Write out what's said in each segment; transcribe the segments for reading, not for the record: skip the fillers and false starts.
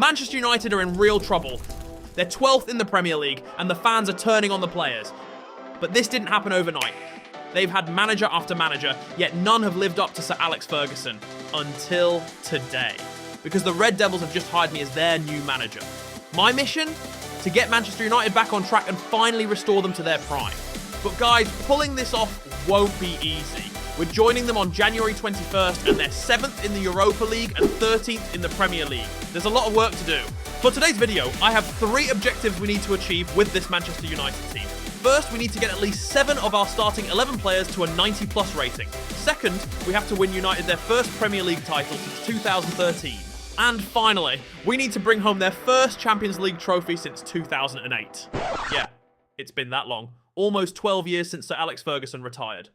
Manchester United are in real trouble. They're 12th in the Premier League, and the fans are turning on the players. But this didn't happen overnight. They've had manager after manager, yet none have lived up to Sir Alex Ferguson. Until today. Because the Red Devils have just hired me as their new manager. My mission? To get Manchester United back on track and finally restore them to their prime. But guys, pulling this off won't be easy. We're joining them on January 21st, and they're 7th in the Europa League and 13th in the Premier League. There's a lot of work to do. For today's video, I have 3 objectives we need to achieve with this Manchester United team. First, we need to get at least 7 of our starting 11 players to a 90+ rating. Second, we have to win United their first Premier League title since 2013. And finally, we need to bring home their first Champions League trophy since 2008. Yeah, it's been that long. Almost 12 years since Sir Alex Ferguson retired.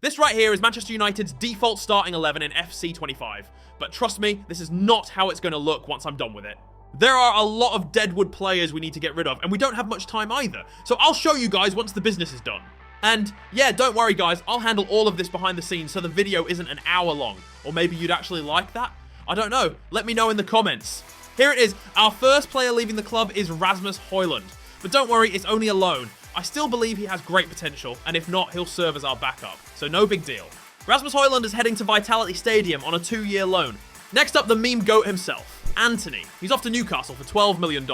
This right here is Manchester United's default starting 11 in FC25. But trust me, this is not how it's going to look once I'm done with it. There are a lot of deadwood players we need to get rid of, and we don't have much time either. So I'll show you guys once the business is done. And yeah, don't worry guys, I'll handle all of this behind the scenes so the video isn't an hour long. Or maybe you'd actually like that? I don't know. Let me know in the comments. Here it is. Our first player leaving the club is Rasmus Højlund. But don't worry, it's only a loan. I still believe he has great potential, and if not, he'll serve as our backup. So no big deal. Rasmus Højlund is heading to Vitality Stadium on a 2-year loan. Next up, the meme goat himself, Anthony. He's off to Newcastle for $12 million.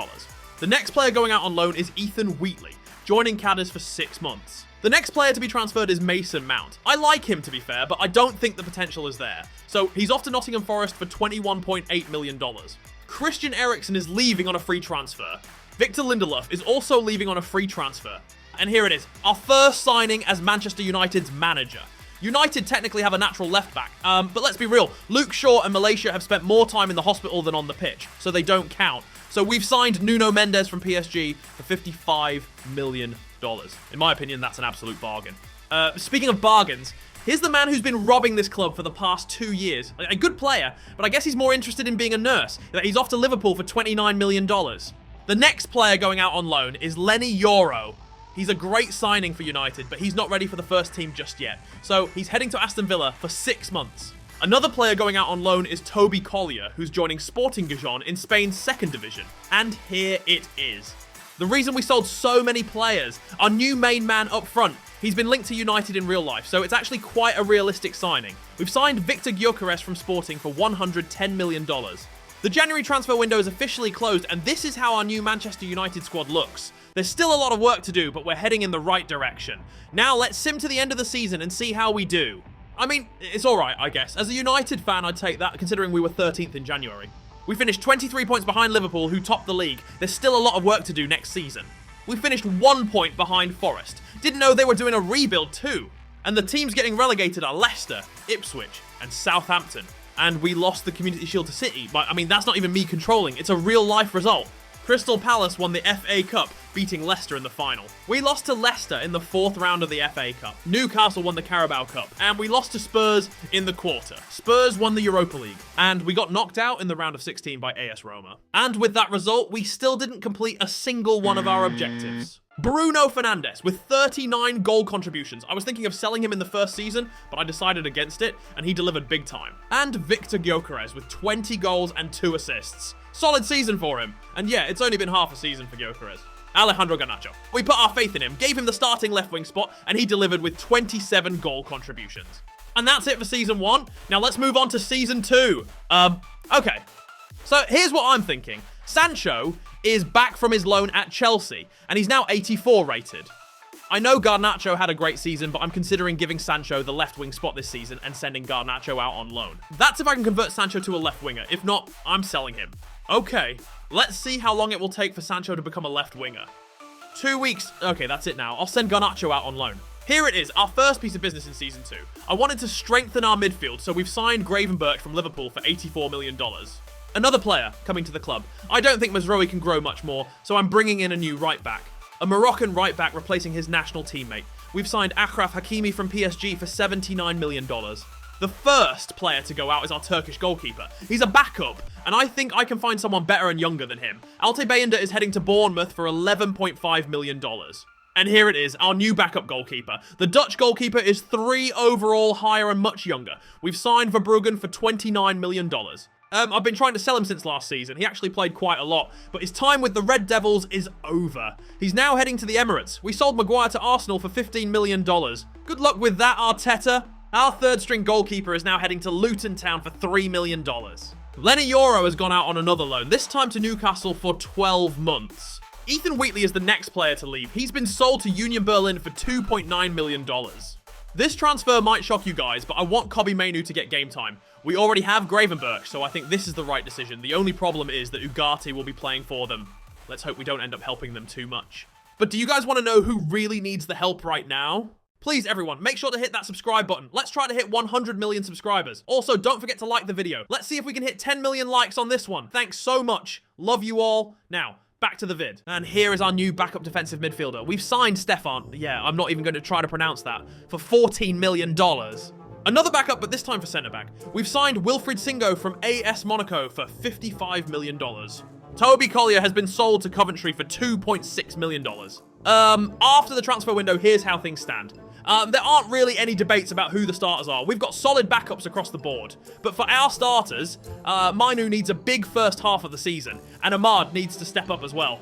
The next player going out on loan is Ethan Wheatley, joining Cadiz for 6 months. The next player to be transferred is Mason Mount. I like him, to be fair, but I don't think the potential is there. So he's off to Nottingham Forest for $21.8 million. Christian Eriksen is leaving on a free transfer. Victor Lindelof is also leaving on a free transfer. And here it is, our first signing as Manchester United's manager. United technically have a natural left back, but let's be real, Luke Shaw and Malaysia have spent more time in the hospital than on the pitch, so they don't count. So we've signed Nuno Mendes from PSG for $55 million. In my opinion, that's an absolute bargain. Speaking of bargains, here's the man who's been robbing this club for the past 2 years. A good player, but I guess he's more interested in being a nurse. He's off to Liverpool for $29 million. The next player going out on loan is Lenny Yoro. He's a great signing for United, but he's not ready for the first team just yet. So he's heading to Aston Villa for 6 months. Another player going out on loan is Toby Collier, who's joining Sporting Gijon in Spain's 2nd division. And here it is. The reason we sold so many players, our new main man up front, he's been linked to United in real life, so it's actually quite a realistic signing. We've signed Victor Gyökeres from Sporting for $110 million. The January transfer window is officially closed, and this is how our new Manchester United squad looks. There's still a lot of work to do, but we're heading in the right direction. Now let's sim to the end of the season and see how we do. I mean, it's alright, I guess. As a United fan, I'd take that, considering we were 13th in January. We finished 23 points behind Liverpool, who topped the league. There's still a lot of work to do next season. We finished 1 point behind Forest. Didn't know they were doing a rebuild too. And the teams getting relegated are Leicester, Ipswich, and Southampton. And we lost the Community Shield to City. But I mean, that's not even me controlling. It's a real life result. Crystal Palace won the FA Cup, beating Leicester in the final. We lost to Leicester in the 4th round of the FA Cup. Newcastle won the Carabao Cup. And we lost to Spurs in the quarter. Spurs won the Europa League. And we got knocked out in the round of 16 by AS Roma. And with that result, we still didn't complete a single one of our objectives. Bruno Fernandes with 39 goal contributions. I was thinking of selling him in the first season, but I decided against it, and he delivered big time. And Victor Gyökeres with 20 goals and 2 assists. Solid season for him. And yeah, it's only been half a season for Gyökeres. Alejandro Garnacho. We put our faith in him, gave him the starting left wing spot, and he delivered with 27 goal contributions. And that's it for season 1. Now let's move on to season 2. Okay. So here's what I'm thinking. Sancho is back from his loan at Chelsea, and he's now 84 rated. I know Garnacho had a great season, but I'm considering giving Sancho the left wing spot this season and sending Garnacho out on loan. That's if I can convert Sancho to a left winger. If not, I'm selling him. Okay, let's see how long it will take for Sancho to become a left winger. 2 weeks. Okay, that's it now. I'll send Garnacho out on loan. Here it is, our first piece of business in Season 2. I wanted to strengthen our midfield, so we've signed Gravenberch from Liverpool for $84 million. Another player coming to the club. I don't think Mazraoui can grow much more, so I'm bringing in a new right back. A Moroccan right back replacing his national teammate. We've signed Achraf Hakimi from PSG for $79 million. The first player to go out is our Turkish goalkeeper. He's a backup, and I think I can find someone better and younger than him. Altay Bayındır is heading to Bournemouth for $11.5 million. And here it is, our new backup goalkeeper. The Dutch goalkeeper is 3 overall, higher and much younger. We've signed Verbruggen for $29 million. I've been trying to sell him since last season. He actually played quite a lot, but his time with the Red Devils is over. He's now heading to the Emirates. We sold Maguire to Arsenal for $15 million. Good luck with that, Arteta. Our third string goalkeeper is now heading to Luton Town for $3 million. Lenny Yoro has gone out on another loan, this time to Newcastle for 12 months. Ethan Wheatley is the next player to leave. He's been sold to Union Berlin for $2.9 million. This transfer might shock you guys, but I want Kobbie Mainoo to get game time. We already have Gravenberch, so I think this is the right decision. The only problem is that Ugarte will be playing for them. Let's hope we don't end up helping them too much. But do you guys want to know who really needs the help right now? Please, everyone, make sure to hit that subscribe button. Let's try to hit 100 million subscribers. Also, don't forget to like the video. Let's see if we can hit 10 million likes on this one. Thanks so much. Love you all. Now, back to the vid. And here is our new backup defensive midfielder. We've signed Stefan, yeah, I'm not even going to try to pronounce that, for $14 million. Another backup, but this time for centre-back. We've signed Wilfried Singo from AS Monaco for $55 million. Toby Collier has been sold to Coventry for $2.6 million. After the transfer window, here's how things stand. There aren't really any debates about who the starters are. We've got solid backups across the board. But for our starters, Mainoo needs a big first half of the season, and Ahmad needs to step up as well.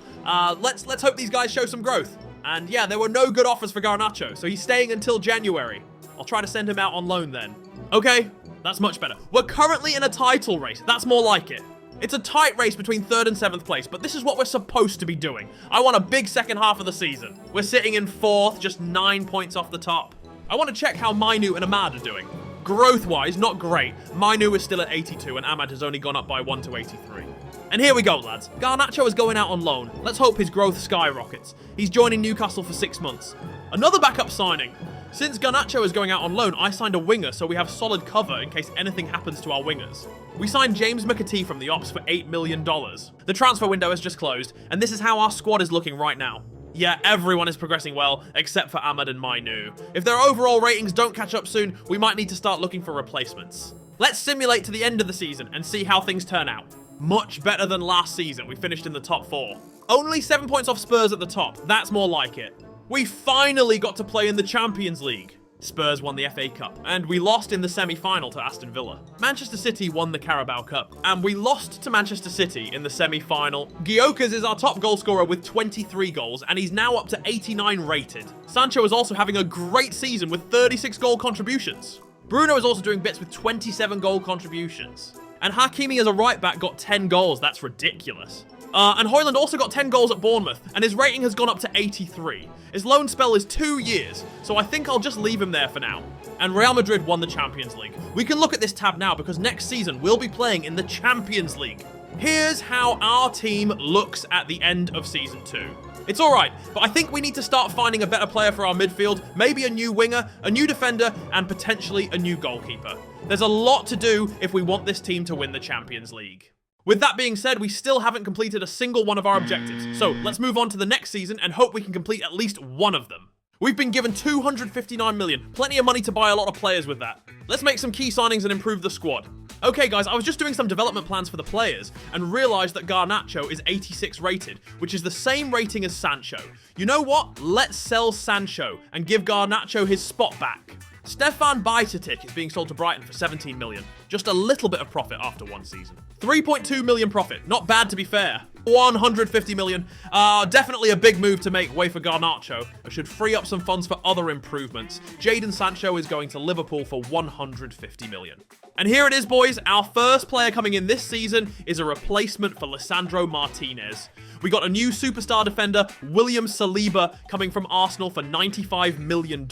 Let's hope these guys show some growth. And yeah, there were no good offers for Garnacho, so he's staying until January. I'll try to send him out on loan then. Okay, that's much better. We're currently in a title race. That's more like it. It's a tight race between 3rd and 7th place, but this is what we're supposed to be doing. I want a big second half of the season. We're sitting in 4th, just 9 points off the top. I want to check how Mainoo and Ahmad are doing. Growth-wise, not great. Mainoo is still at 82, and Ahmad has only gone up by 1 to 83. And here we go, lads. Garnacho is going out on loan. Let's hope his growth skyrockets. He's joining Newcastle for 6 months. Another backup signing. Since Garnacho is going out on loan, I signed a winger, so we have solid cover in case anything happens to our wingers. We signed James McAtee from the Ops for $8 million. The transfer window has just closed, and this is how our squad is looking right now. Yeah, everyone is progressing well, except for Ahmad and Mainoo. If their overall ratings don't catch up soon, we might need to start looking for replacements. Let's simulate to the end of the season and see how things turn out. Much better than last season. We finished in the top 4. Only 7 points off Spurs at the top. That's more like it. We finally got to play in the Champions League. Spurs won the FA Cup, and we lost in the semi-final to Aston Villa. Manchester City won the Carabao Cup, and we lost to Manchester City in the semi-final. Gyökeres is our top goal scorer with 23 goals, and he's now up to 89 rated. Sancho is also having a great season with 36 goal contributions. Bruno is also doing bits with 27 goal contributions. And Hakimi as a right-back got 10 goals. That's ridiculous. And Højlund also got 10 goals at Bournemouth, and his rating has gone up to 83. His loan spell is 2 years, so I think I'll just leave him there for now. And Real Madrid won the Champions League. We can look at this tab now because next season we'll be playing in the Champions League. Here's how our team looks at the end of Season 2. It's alright, but I think we need to start finding a better player for our midfield, maybe a new winger, a new defender, and potentially a new goalkeeper. There's a lot to do if we want this team to win the Champions League. With that being said, we still haven't completed a single one of our objectives, so let's move on to the next season and hope we can complete at least one of them. We've been given $259 million, plenty of money to buy a lot of players with that. Let's make some key signings and improve the squad. Okay guys, I was just doing some development plans for the players and realized that Garnacho is 86 rated, which is the same rating as Sancho. You know what? Let's sell Sancho and give Garnacho his spot back. Stefan Bajcetic is being sold to Brighton for 17 million. Just a little bit of profit after one season. 3.2 million profit. Not bad to be fair. 150 million. Definitely a big move to make way for Garnacho. I should free up some funds for other improvements. Jadon Sancho is going to Liverpool for 150 million. And here it is, boys. Our first player coming in this season is a replacement for Lisandro Martinez. We got a new superstar defender, William Saliba, coming from Arsenal for $95 million.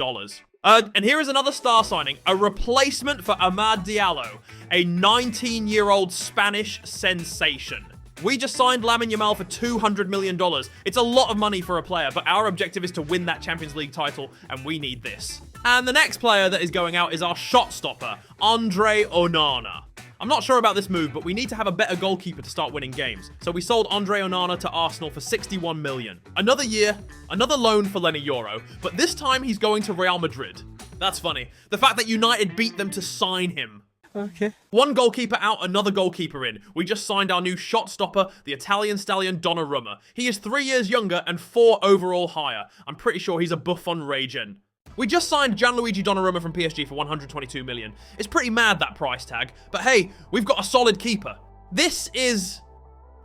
And here is another star signing, a replacement for Amad Diallo, a 19-year-old Spanish sensation. We just signed Lamine Yamal for $200 million. It's a lot of money for a player, but our objective is to win that Champions League title, and we need this. And the next player that is going out is our shot stopper, Andre Onana. I'm not sure about this move, but we need to have a better goalkeeper to start winning games. So we sold Andre Onana to Arsenal for 61 million. Another year, another loan for Lenny Yoro, but this time he's going to Real Madrid. That's funny. The fact that United beat them to sign him. Okay. One goalkeeper out, another goalkeeper in. We just signed our new shot stopper, the Italian stallion Donnarumma. He is 3 years younger and 4 overall higher. I'm pretty sure he's a Buffon regen. We just signed Gianluigi Donnarumma from PSG for 122 million. It's pretty mad, that price tag, but hey, we've got a solid keeper. This is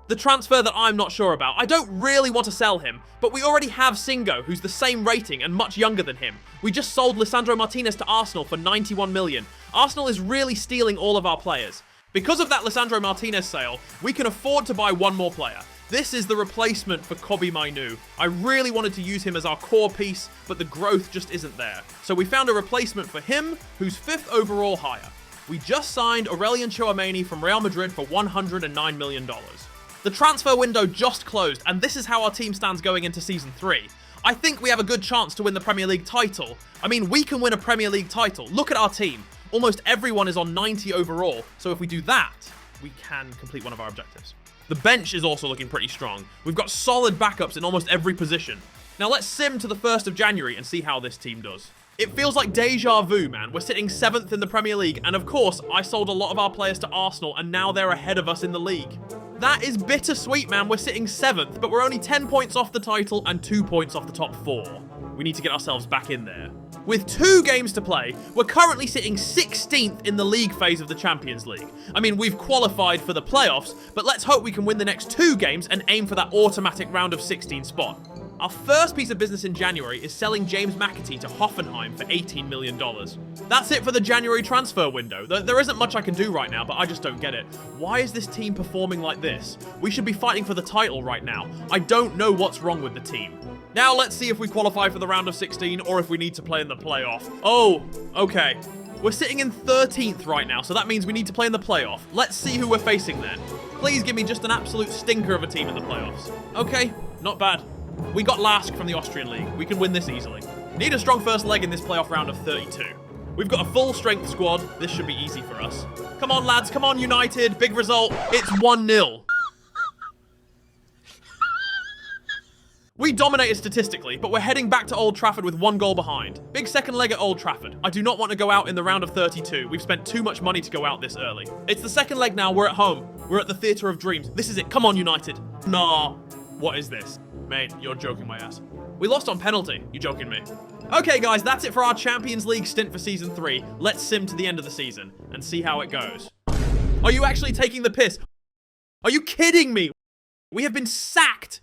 the transfer that I'm not sure about. I don't really want to sell him, but we already have Singo, who's the same rating and much younger than him. We just sold Lisandro Martinez to Arsenal for 91 million. Arsenal is really stealing all of our players. Because of that Lisandro Martinez sale, we can afford to buy one more player. This is the replacement for Kobbie Mainoo. I really wanted to use him as our core piece, but the growth just isn't there. So we found a replacement for him, who's 5th overall higher. We just signed Aurelien Tchouameni from Real Madrid for $109 million. The transfer window just closed, and this is how our team stands going into Season 3. I think we have a good chance to win the Premier League title. I mean, we can win a Premier League title. Look at our team. Almost everyone is on 90 overall, so if we do that, we can complete one of our objectives. The bench is also looking pretty strong. We've got solid backups in almost every position. Now let's sim to the 1st of January and see how this team does. It feels like deja vu, man. We're sitting 7th in the Premier League, and of course, I sold a lot of our players to Arsenal, and now they're ahead of us in the league. That is bittersweet, man. We're sitting 7th, but we're only 10 points off the title and 2 points off the top 4. We need to get ourselves back in there. With 2 games to play, we're currently sitting 16th in the league phase of the Champions League. I mean, we've qualified for the playoffs, but let's hope we can win the next 2 games and aim for that automatic round of 16 spot. Our first piece of business in January is selling James McAtee to Hoffenheim for $18 million. That's it for the January transfer window. There isn't much I can do right now, but I just don't get it. Why is this team performing like this? We should be fighting for the title right now. I don't know what's wrong with the team. Now let's see if we qualify for the round of 16 or if we need to play in the playoff. Oh, okay. We're sitting in 13th right now, so that means we need to play in the playoff. Let's see who we're facing then. Please give me just an absolute stinker of a team in the playoffs. Okay, not bad. We got Lask from the Austrian League. We can win this easily. Need a strong first leg in this playoff round of 32. We've got a full strength squad. This should be easy for us. Come on, lads. Come on, United. Big result. It's 1-0. We dominated statistically, but we're heading back to Old Trafford with 1 goal behind. Big second leg at Old Trafford. I do not want to go out in the round of 32. We've spent too much money to go out this early. It's the second leg now. We're at home. We're at the Theatre of Dreams. This is it. Come on, United. Nah. What is this? Mate, you're joking my ass. We lost on penalty. You joking me? Okay, guys, that's it for our Champions League stint for Season 3. Let's sim to the end of the season and see how it goes. Are you actually taking the piss? Are you kidding me? We have been sacked.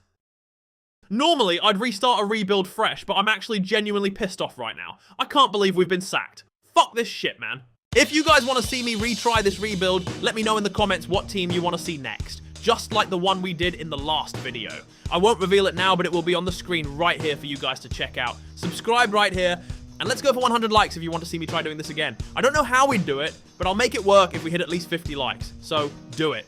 Normally, I'd restart a rebuild fresh, but I'm actually genuinely pissed off right now. I can't believe we've been sacked. Fuck this shit, man. If you guys want to see me retry this rebuild, let me know in the comments what team you want to see next. Just like the one we did in the last video. I won't reveal it now, but it will be on the screen right here for you guys to check out. Subscribe right here, and let's go for 100 likes if you want to see me try doing this again. I don't know how we'd do it, but I'll make it work if we hit at least 50 likes. So, do it.